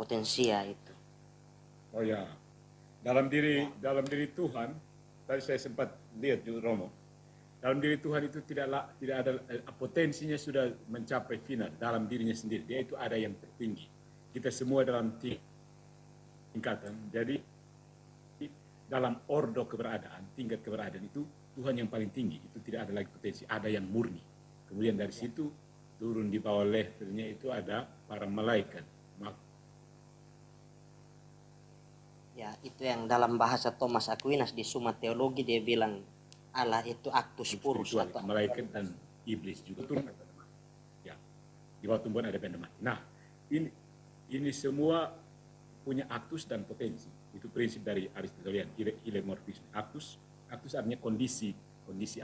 potensia itu. Oh ya, dalam diri Tuhan, tadi saya sempat lihat juga Romo, dalam diri Tuhan itu tidak ada potensinya sudah mencapai final dalam dirinya sendiri. Dia itu ada yang tertinggi. Kita semua dalam tingkatan. Jadi dalam ordo keberadaan, tingkat keberadaan itu Tuhan yang paling tinggi. Itu tidak ada lagi potensi, ada yang murni. Kemudian dari situ turun di bawah levelnya itu ada para malaikat. Ya, itu yang dalam bahasa Thomas Aquinas di Summa Theologi dia bilang Allah itu actus purus atau malaikat dan iblis juga turun. Ya, di bawah tumbuhan ada benda mati. Nah, ini semua punya actus dan potensi. Itu prinsip dari Aristotelian, hilemorfisme. Actus artinya kondisi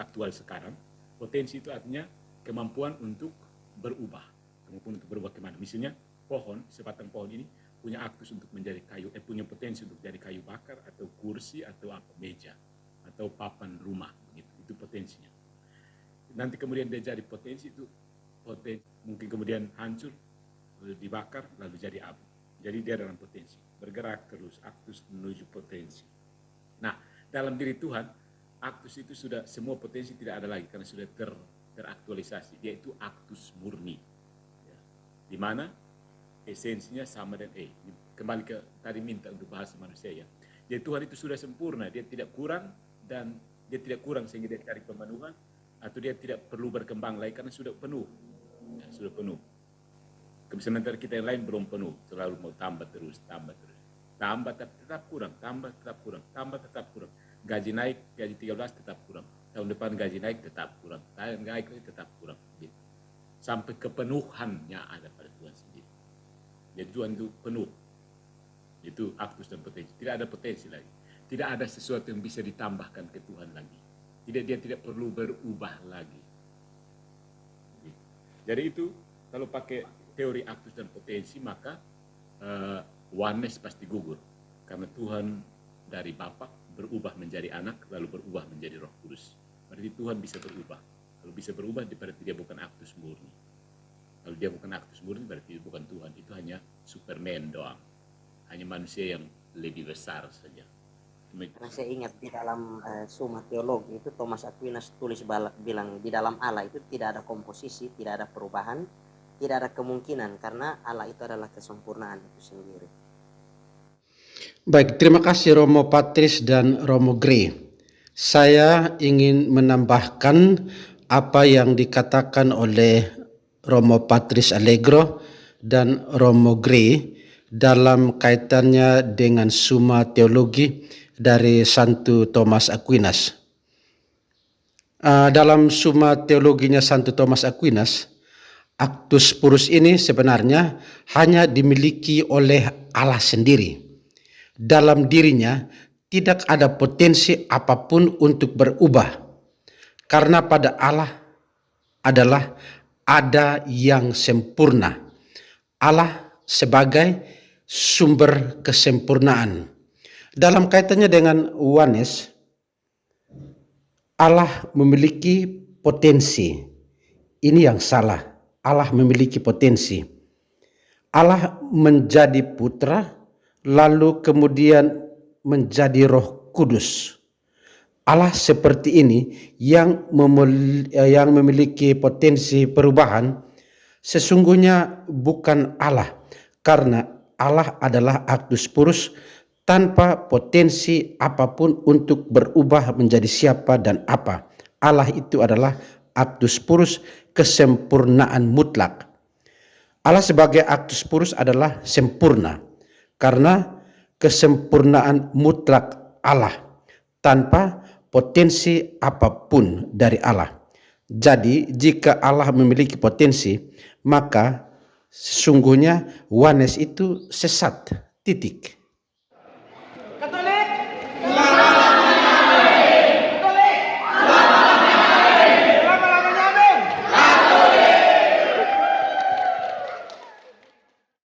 aktual sekarang. Potensi itu artinya kemampuan untuk berubah. Kemampuan untuk berubah kemana. Misalnya pohon, sebatang pohon ini punya aktus untuk menjadi kayu, punya potensi untuk jadi kayu bakar atau kursi atau apa, meja atau papan rumah, begitu. Itu potensinya. Nanti kemudian dia jadi potensi itu mungkin kemudian hancur, lalu dibakar, lalu jadi abu. Jadi dia dalam potensi, bergerak terus, aktus menuju potensi. Nah, dalam diri Tuhan, aktus itu sudah semua potensi tidak ada lagi karena sudah teraktualisasi. Dia itu aktus murni, ya. Di mana esensinya sama dan kembali ke tadi minta untuk bahasa manusia ya. Jadi Tuhan itu sudah sempurna, dia tidak kurang dan dia tidak kurang sehingga dia cari pemenuhan atau dia tidak perlu berkembang lagi karena sudah penuh. Ya, sudah penuh. Sementara kita yang lain belum penuh, selalu mau tambah terus. Tambah tetap kurang, tambah tetap kurang, tambah tetap kurang. Gaji naik, gaji 13 tetap kurang. Tahun depan gaji naik tetap kurang. Tahun naik tetap kurang. Gitu. Sampai kepenuhannya ada pada Tuhan sendiri. Jadi Tuhan itu penuh. Itu aktus dan potensi. Tidak ada potensi lagi. Tidak ada sesuatu yang bisa ditambahkan ke Tuhan lagi. Dia tidak perlu berubah lagi. Jadi itu kalau pakai teori aktus dan potensi maka oneness pasti gugur. Karena Tuhan dari Bapa berubah menjadi anak lalu berubah menjadi Roh Kudus. Berarti Tuhan bisa berubah. Kalau bisa berubah berarti dia bukan aktus murni. Kalau dia bukan aktus murni berarti bukan Tuhan, itu hanya Superman doang, hanya manusia yang lebih besar saja. Karena saya ingat di dalam Summa Theologi itu Thomas Aquinas tulis bilang di dalam Allah itu tidak ada komposisi, tidak ada perubahan, tidak ada kemungkinan karena Allah itu adalah kesempurnaan itu sendiri. Baik, terima kasih Romo Patris dan Romo Gray. Saya ingin menambahkan apa yang dikatakan oleh Romo Patris Allegro dan Romo Gray dalam kaitannya dengan Summa Theologi dari Santo Thomas Aquinas. Dalam Summa Theologinya Santo Thomas Aquinas, actus purus ini sebenarnya hanya dimiliki oleh Allah sendiri. Dalam dirinya tidak ada potensi apapun untuk berubah, karena pada Allah adalah ada yang sempurna. Allah sebagai sumber kesempurnaan. Dalam kaitannya dengan oneness, Allah memiliki potensi. Ini yang salah. Allah memiliki potensi. Allah menjadi putra, lalu kemudian menjadi Roh Kudus. Allah seperti ini yang memiliki potensi perubahan sesungguhnya bukan Allah, karena Allah adalah actus purus tanpa potensi apapun untuk berubah menjadi siapa dan apa. Allah itu adalah actus purus, kesempurnaan mutlak. Allah sebagai actus purus adalah sempurna karena kesempurnaan mutlak Allah tanpa potensi apapun dari Allah. Jadi jika Allah memiliki potensi, maka sesungguhnya oneness itu sesat, titik.